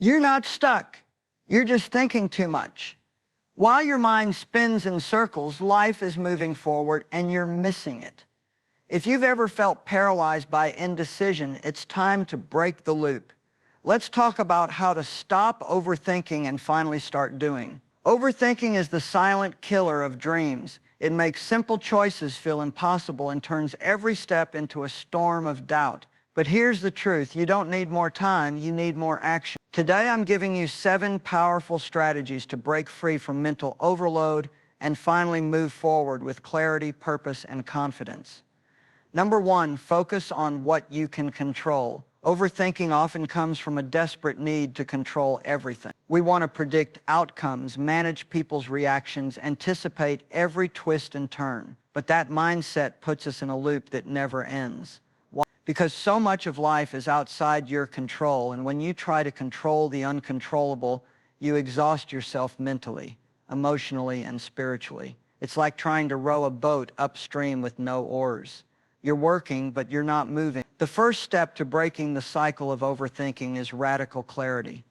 You're not stuck. You're just thinking too much. While your mind spins in circles, life is moving forward and you're missing it. If you've ever felt paralyzed by indecision, it's time to break the loop. Let's talk about how to stop overthinking and finally start doing. Overthinking is the silent killer of dreams. It makes simple choices feel impossible and turns every step into a storm of doubt. But here's the truth, you don't need more time, you need more action. Today I'm giving you 7 powerful strategies to break free from mental overload and finally move forward with clarity, purpose, and confidence. Number 1, focus on what you can control. Overthinking often comes from a desperate need to control everything. We want to predict outcomes, manage people's reactions, anticipate every twist and turn. But that mindset puts us in a loop that never ends. Why? Because so much of life is outside your control, and when you try to control the uncontrollable, you exhaust yourself mentally, emotionally, and spiritually. It's like trying to row a boat upstream with no oars. You're working, but you're not moving. The first step to breaking the cycle of overthinking is radical clarity.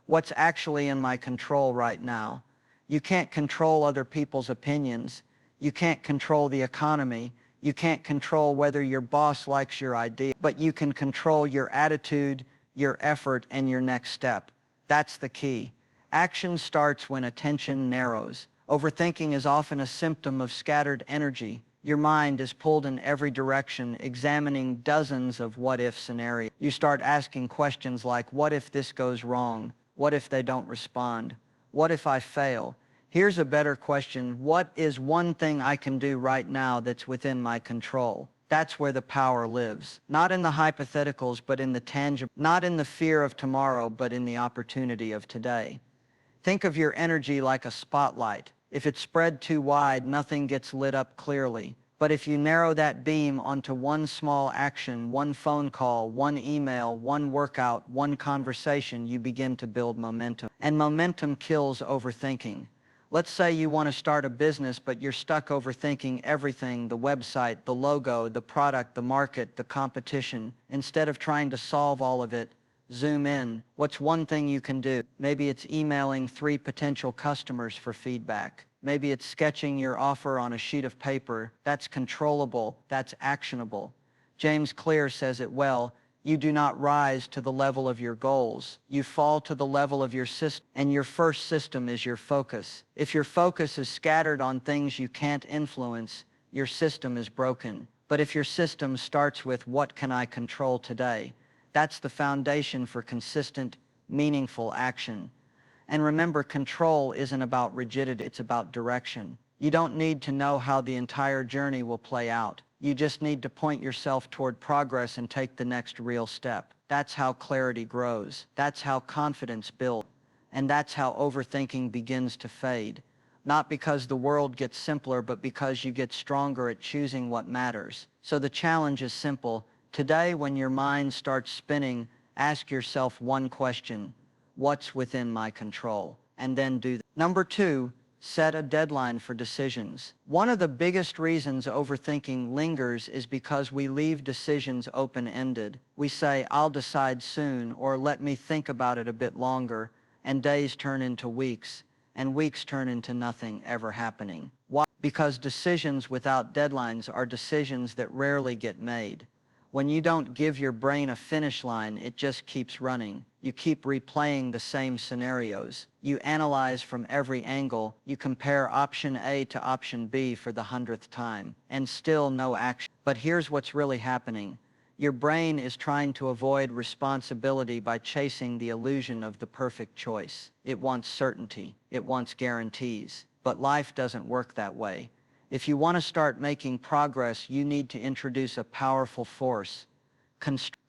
What's actually in my control right now? You can't control other people's opinions. You can't control the economy. You can't control whether your boss likes your idea, but you can control your attitude, your effort, and your next step. That's the key. Action starts when attention narrows. Overthinking is often a symptom of scattered energy. Your mind is pulled in every direction, examining dozens of what-if scenarios. You start asking questions like, what if this goes wrong? What if they don't respond? What if I fail? Here's a better question. What is one thing I can do right now that's within my control? That's where the power lives. Not in the hypotheticals, but in the tangible. Not in the fear of tomorrow, but in the opportunity of today. Think of your energy like a spotlight. If it's spread too wide, nothing gets lit up clearly. But if you narrow that beam onto one small action, one phone call, one email, one workout, one conversation, you begin to build momentum. And momentum kills overthinking. Let's say you want to start a business, but you're stuck overthinking everything, the website, the logo, the product, the market, the competition. Instead of trying to solve all of it, zoom in. What's one thing you can do? Maybe it's emailing 3 potential customers for feedback. Maybe it's sketching your offer on a sheet of paper. That's controllable. That's actionable. James Clear says it well. You do not rise to the level of your goals. You fall to the level of your system, and your first system is your focus. If your focus is scattered on things you can't influence, your system is broken. But if your system starts with, what can I control today? That's the foundation for consistent, meaningful action. And remember, control isn't about rigidity, it's about direction. You don't need to know how the entire journey will play out. You just need to point yourself toward progress and take the next real step. That's how clarity grows. That's how confidence builds. And that's how overthinking begins to fade. Not because the world gets simpler, but because you get stronger at choosing what matters. So the challenge is simple. Today, when your mind starts spinning, ask yourself one question: what's within my control? And then do that. Number 2, set a deadline for decisions. One of the biggest reasons overthinking lingers is because we leave decisions open-ended. We say, I'll decide soon, or let me think about it a bit longer, and days turn into weeks, and weeks turn into nothing ever happening. Why? Because decisions without deadlines are decisions that rarely get made. When you don't give your brain a finish line, it just keeps running. You keep replaying the same scenarios. You analyze from every angle. You compare option A to option B for the 100th time, and still no action. But here's what's really happening. Your brain is trying to avoid responsibility by chasing the illusion of the perfect choice. It wants certainty. It wants guarantees. But life doesn't work that way. If you want to start making progress, you need to introduce a powerful force.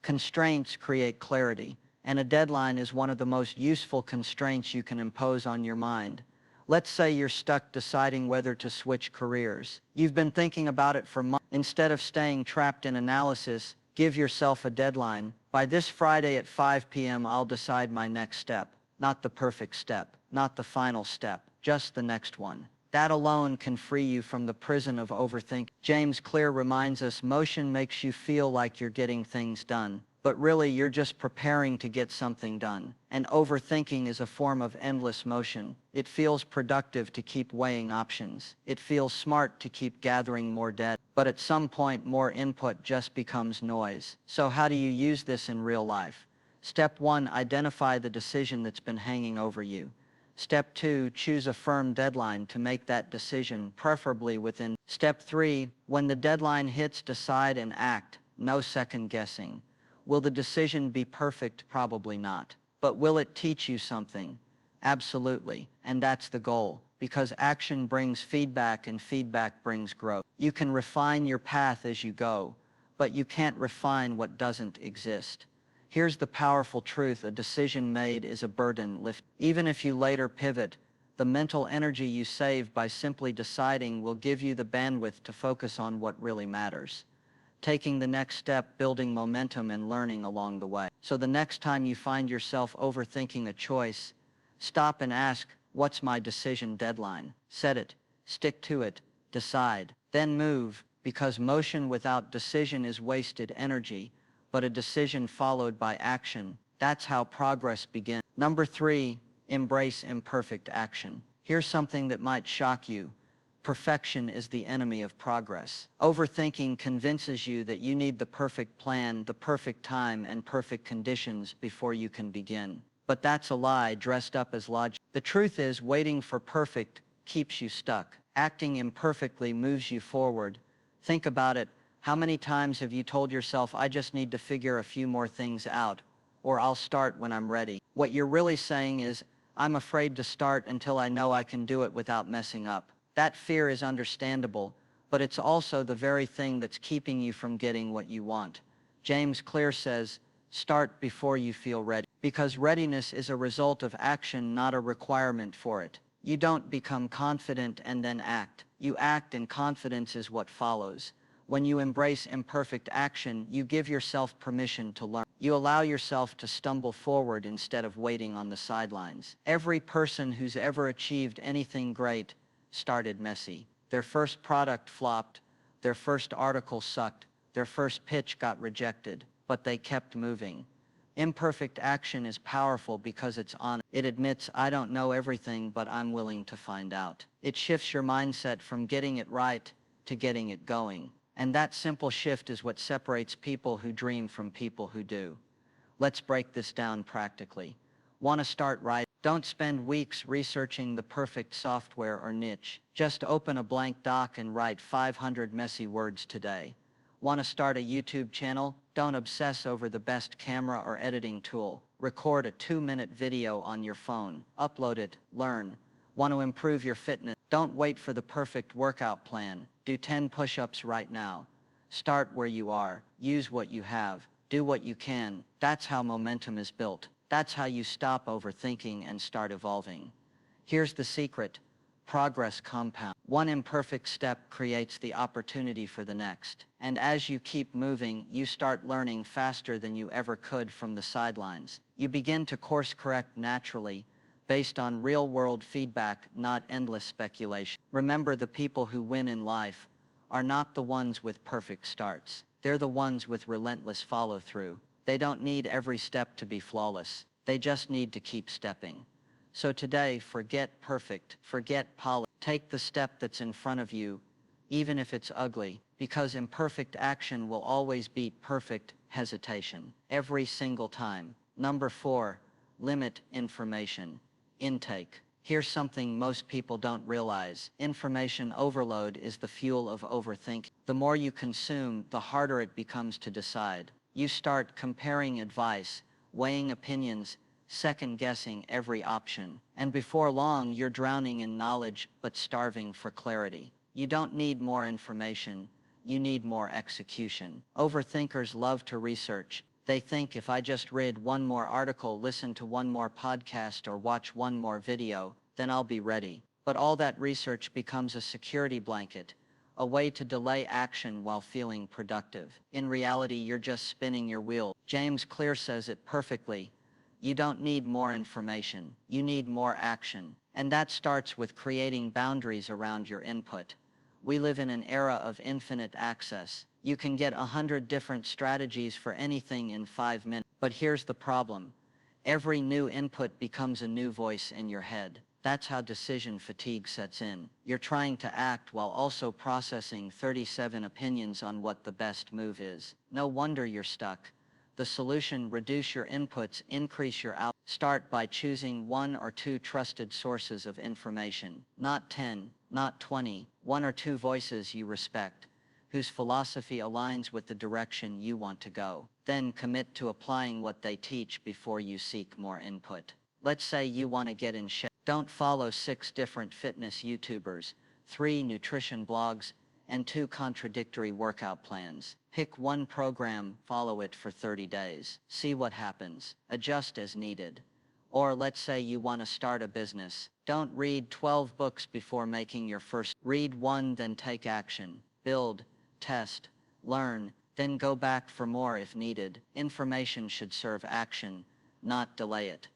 Constraints create clarity, and a deadline is one of the most useful constraints you can impose on your mind. Let's say you're stuck deciding whether to switch careers. You've been thinking about it for months. Instead of staying trapped in analysis, give yourself a deadline. By this Friday at 5 p.m., I'll decide my next step. Not the perfect step, not the final step, just the next one. That alone can free you from the prison of overthinking. James Clear reminds us, motion makes you feel like you're getting things done, but really you're just preparing to get something done. And overthinking is a form of endless motion. It feels productive to keep weighing options. It feels smart to keep gathering more data. But at some point, more input just becomes noise. So how do you use this in real life? Step 1, identify the decision that's been hanging over you. Step 2, choose a firm deadline to make that decision, preferably within. Step 3, when the deadline hits, decide and act. No second guessing. Will the decision be perfect? Probably not. But will it teach you something? Absolutely. And that's the goal, because action brings feedback and feedback brings growth. You can refine your path as you go, but you can't refine what doesn't exist. Here's the powerful truth: a decision made is a burden lifted. Even if you later pivot, the mental energy you save by simply deciding will give you the bandwidth to focus on what really matters. Taking the next step, building momentum and learning along the way. So the next time you find yourself overthinking a choice, stop and ask, what's my decision deadline? Set it, stick to it, decide, then move, because motion without decision is wasted energy, but a decision followed by action, that's how progress begins. Number 3, embrace imperfect action. Here's something that might shock you. Perfection is the enemy of progress. Overthinking convinces you that you need the perfect plan, the perfect time, and perfect conditions before you can begin. But that's a lie dressed up as logic. The truth is, waiting for perfect keeps you stuck. Acting imperfectly moves you forward. Think about it. How many times have you told yourself, I just need to figure a few more things out, or I'll start when I'm ready? What you're really saying is, I'm afraid to start until I know I can do it without messing up. That fear is understandable, but it's also the very thing that's keeping you from getting what you want. James Clear says, start before you feel ready, because readiness is a result of action, not a requirement for it. You don't become confident and then act. You act, and confidence is what follows. When you embrace imperfect action, you give yourself permission to learn. You allow yourself to stumble forward instead of waiting on the sidelines. Every person who's ever achieved anything great started messy. Their first product flopped, their first article sucked, their first pitch got rejected, but they kept moving. Imperfect action is powerful because it's honest. It admits, I don't know everything, but I'm willing to find out. It shifts your mindset from getting it right to getting it going. And that simple shift is what separates people who dream from people who do. Let's break this down practically. Want to start right? Don't spend weeks researching the perfect software or niche. Just open a blank doc and write 500 messy words today. Want to start a YouTube channel? Don't obsess over the best camera or editing tool. Record a 2-minute video on your phone. Upload it. Learn. Want to improve your fitness? Don't wait for the perfect workout plan. Do 10 push-ups right now. Start where you are. Use what you have. Do what you can. That's how momentum is built. That's how you stop overthinking and start evolving. Here's the secret. Progress compounds. One imperfect step creates the opportunity for the next. And as you keep moving, you start learning faster than you ever could from the sidelines. You begin to course correct naturally, based on real-world feedback, not endless speculation. Remember, the people who win in life are not the ones with perfect starts. They're the ones with relentless follow-through. They don't need every step to be flawless. They just need to keep stepping. So today, forget perfect, forget polish. Take the step that's in front of you, even if it's ugly, because imperfect action will always beat perfect hesitation, every single time. Number 4, limit information intake. Here's something most people don't realize. Information overload is the fuel of overthinking. The more you consume, the harder it becomes to decide. You start comparing advice, weighing opinions, second-guessing every option. And before long, you're drowning in knowledge but starving for clarity. You don't need more information. You need more execution. Overthinkers love to research. They think, if I just read one more article, listen to one more podcast, or watch one more video, then I'll be ready. But all that research becomes a security blanket, a way to delay action while feeling productive. In reality, you're just spinning your wheel. James Clear says it perfectly. You don't need more information. You need more action. And that starts with creating boundaries around your input. We live in an era of infinite access. You can get 100 different strategies for anything in 5 minutes. But here's the problem. Every new input becomes a new voice in your head. That's how decision fatigue sets in. You're trying to act while also processing 37 opinions on what the best move is. No wonder you're stuck. The solution: reduce your inputs, increase your output. Start by choosing 1 or 2 trusted sources of information. Not 10, not 20, 1 or 2 voices you respect, whose philosophy aligns with the direction you want to go. Then commit to applying what they teach before you seek more input. Let's say you want to get in shape. Don't follow 6 different fitness YouTubers, 3 nutrition blogs, and 2 contradictory workout plans. Pick one program, follow it for 30 days. See what happens. Adjust as needed. Or let's say you want to start a business. Don't read 12 books before making your first. Read 1, then take action. Build, test, learn, then go back for more if needed. Information should serve action, not delay it.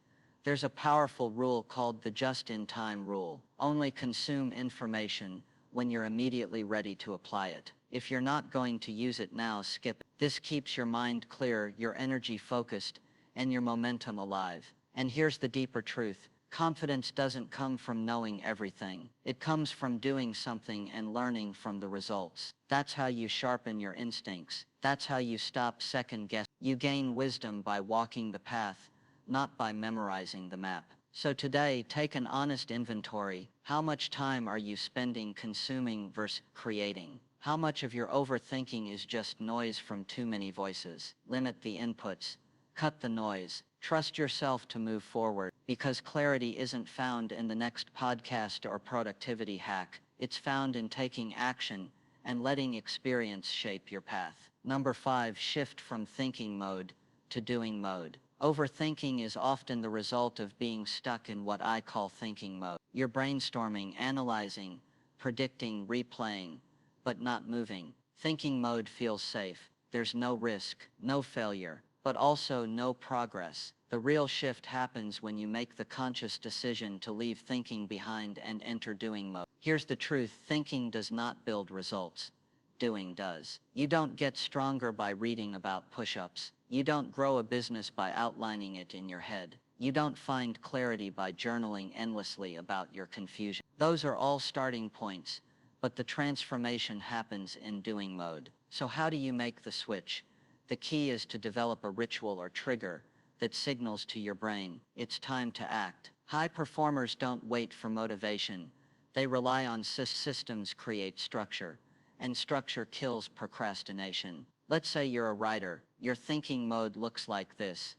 There's a powerful rule called the just-in-time rule. Only consume information when you're immediately ready to apply it. If you're not going to use it now, skip it. This keeps your mind clear, your energy focused, and your momentum alive. And here's the deeper truth. Confidence doesn't come from knowing everything. It comes from doing something and learning from the results. That's how you sharpen your instincts. That's how you stop second guessing. You gain wisdom by walking the path, not by memorizing the map. So today, take an honest inventory. How much time are you spending consuming versus creating? How much of your overthinking is just noise from too many voices? Limit the inputs. Cut the noise. Trust yourself to move forward, because clarity isn't found in the next podcast or productivity hack. It's found in taking action and letting experience shape your path. Number 5, shift from thinking mode to doing mode. Overthinking is often the result of being stuck in what I call thinking mode. You're brainstorming, analyzing, predicting, replaying, but not moving. Thinking mode feels safe. There's no risk, no failure, but also no progress. The real shift happens when you make the conscious decision to leave thinking behind and enter doing mode. Here's the truth: thinking does not build results. Doing does. You don't get stronger by reading about push-ups. You don't grow a business by outlining it in your head. You don't find clarity by journaling endlessly about your confusion. Those are all starting points, but the transformation happens in doing mode. So how do you make the switch? The key is to develop a ritual or trigger that signals to your brain, it's time to act. High performers don't wait for motivation. They rely on systems create structure, and structure kills procrastination. Let's say you're a writer. Your thinking mode looks like this.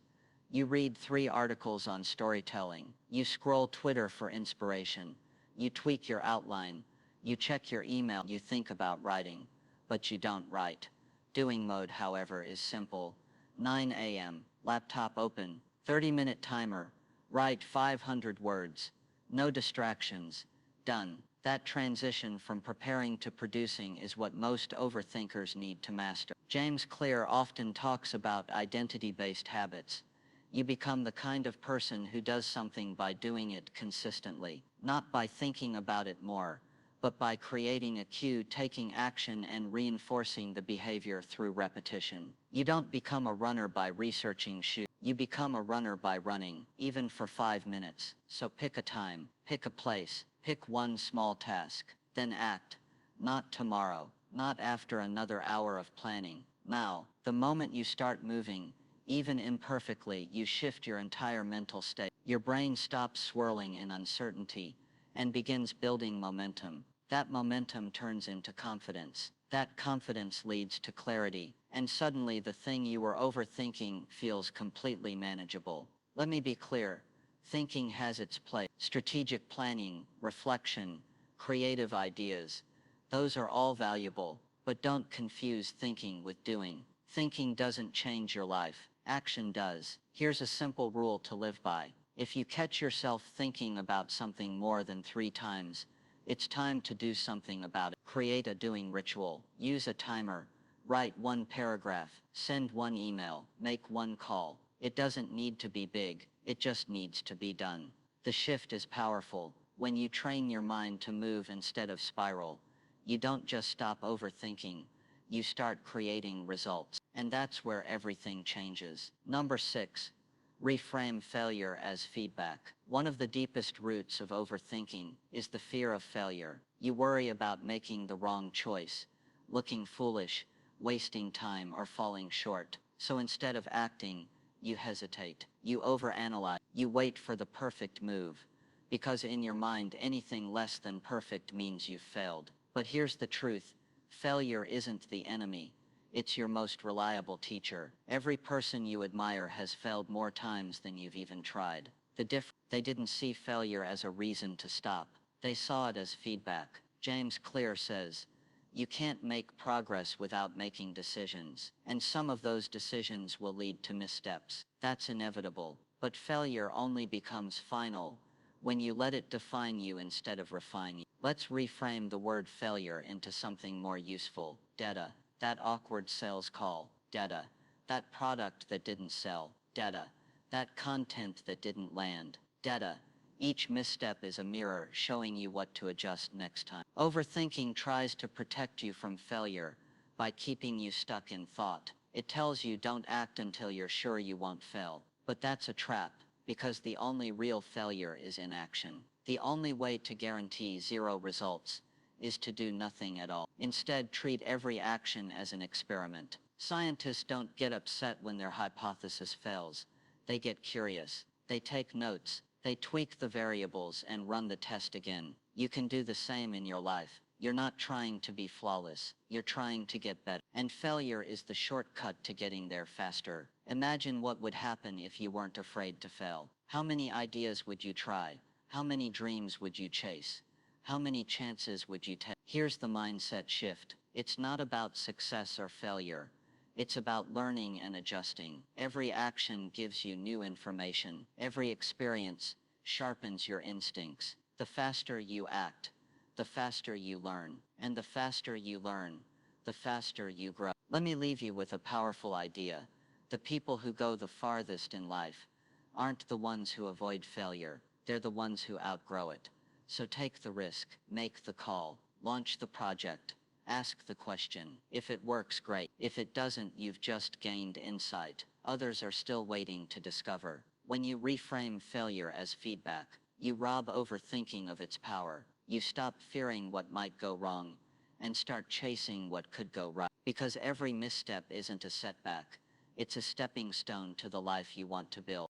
You read 3 articles on storytelling. You scroll Twitter for inspiration. You tweak your outline. You check your email. You think about writing, but you don't write. Doing mode, however, is simple. 9 a.m., laptop open, 30-minute timer, write 500 words. No distractions. Done. That transition from preparing to producing is what most overthinkers need to master. James Clear often talks about identity-based habits. You become the kind of person who does something by doing it consistently, not by thinking about it more, but by creating a cue, taking action, and reinforcing the behavior through repetition. You don't become a runner by researching shoes. You become a runner by running, even for 5 minutes. So pick a time, pick a place, pick one small task, then act. Not tomorrow, not after another hour of planning. Now, the moment you start moving, even imperfectly, you shift your entire mental state. Your brain stops swirling in uncertainty and begins building momentum. That momentum turns into confidence. That confidence leads to clarity, and suddenly the thing you were overthinking feels completely manageable. Let me be clear. Thinking has its place. Strategic planning, reflection, creative ideas, those are all valuable, but don't confuse thinking with doing. Thinking doesn't change your life. Action does. Here's a simple rule to live by. If you catch yourself thinking about something more than 3 times, it's time to do something about it. Create a doing ritual. Use a timer. Write 1 paragraph. Send 1 email. Make 1 call. It doesn't need to be big. It just needs to be done. The shift is powerful. When you train your mind to move instead of spiral, You don't just stop overthinking, you start creating results. And that's where everything changes. Number 6. Reframe failure as feedback. One of the deepest roots of overthinking is the fear of failure. You worry about making the wrong choice, looking foolish, wasting time, or falling short. So instead of acting, you hesitate. You overanalyze. You wait for the perfect move, because in your mind anything less than perfect means you've failed. But here's the truth. Failure isn't the enemy. It's your most reliable teacher. Every person you admire has failed more times than you've even tried. They didn't see failure as a reason to stop. They saw it as feedback. James Clear says, "You can't make progress without making decisions, and some of those decisions will lead to missteps. That's inevitable. But failure only becomes final when you let it define you instead of refine you." Let's reframe the word failure into something more useful. Data. That awkward sales call. Data. That product that didn't sell. Data. That content that didn't land. Data. Each misstep is a mirror showing you what to adjust next time. Overthinking tries to protect you from failure by keeping you stuck in thought. It tells you don't act until you're sure you won't fail. But that's a trap, because the only real failure is inaction. The only way to guarantee zero results is to do nothing at all. Instead, treat every action as an experiment. Scientists don't get upset when their hypothesis fails. They get curious. They take notes. They tweak the variables and run the test again. You can do the same in your life. You're not trying to be flawless. You're trying to get better. And failure is the shortcut to getting there faster. Imagine what would happen if you weren't afraid to fail. How many ideas would you try? How many dreams would you chase? How many chances would you take? Here's the mindset shift. It's not about success or failure. It's about learning and adjusting. Every action gives you new information. Every experience sharpens your instincts. The faster you act, the faster you learn. And the faster you learn, the faster you grow. Let me leave you with a powerful idea. The people who go the farthest in life aren't the ones who avoid failure. They're the ones who outgrow it. So take the risk, make the call, launch the project, ask the question. If it works, great. If it doesn't, you've just gained insight. Others are still waiting to discover. When you reframe failure as feedback, you rob overthinking of its power. You stop fearing what might go wrong and start chasing what could go right. Because every misstep isn't a setback. It's a stepping stone to the life you want to build.